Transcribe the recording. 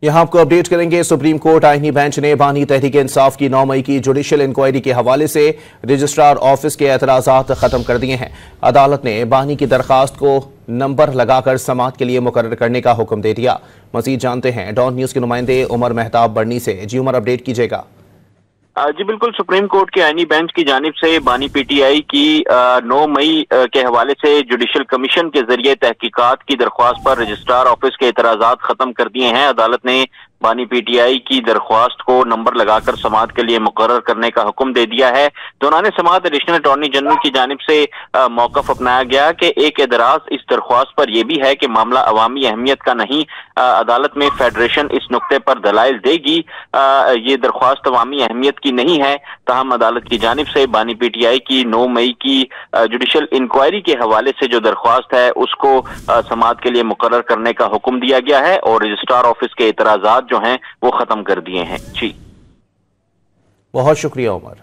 यहाँ आपको अपडेट करेंगे। सुप्रीम कोर्ट आईनी बेंच ने बानी तहरीक इंसाफ की 9 मई की जुडिशल इंक्वायरी के हवाले से रजिस्ट्रार ऑफिस के एतराज़ात खत्म कर दिए हैं। अदालत ने बानी की दरखास्त को नंबर लगाकर समाअत के लिए मुकर्रर करने का हुक्म दे दिया। मजीद जानते हैं डॉन न्यूज़ के नुमाइंदे उमर मेहताब बर्नी से। जी उमर, अपडेट कीजिएगा। जी बिल्कुल, सुप्रीम कोर्ट के आईनी बेंच की जानिब से बानी पीटीआई की 9 मई के हवाले से जुडिशल कमीशन के जरिए तहकीकात की दरख्वास्त पर रजिस्ट्रार ऑफिस के एतराज़ात खत्म कर दिए हैं। अदालत ने बानी पीटीआई की दरख्वास्त को नंबर लगाकर समाअत के लिए मुकर्रर करने का हुक्म दे दिया है। दौरान समाअत एडिशनल अटॉर्नी जनरल की जानिब से मौक़िफ़ अपनाया गया कि एक एतराज़ इस दरख्वास्त पर यह भी है कि मामला अवामी अहमियत का नहीं। अदालत में फेडरेशन इस नुक्ते पर दलाइल देगी। ये दरख्वास्त अवामी अहमियत की नहीं है। ताहम अदालत की जानिब से बानी पीटीआई की 9 मई की जुडिशल इंक्वायरी के हवाले से जो दरख्वास्त है उसको समाअत के लिए मुकर्रर करने का हुक्म दिया गया है और रजिस्ट्रार ऑफिस के एतराज़ात जो हैं वो खत्म कर दिए हैं। जी बहुत शुक्रिया उमर।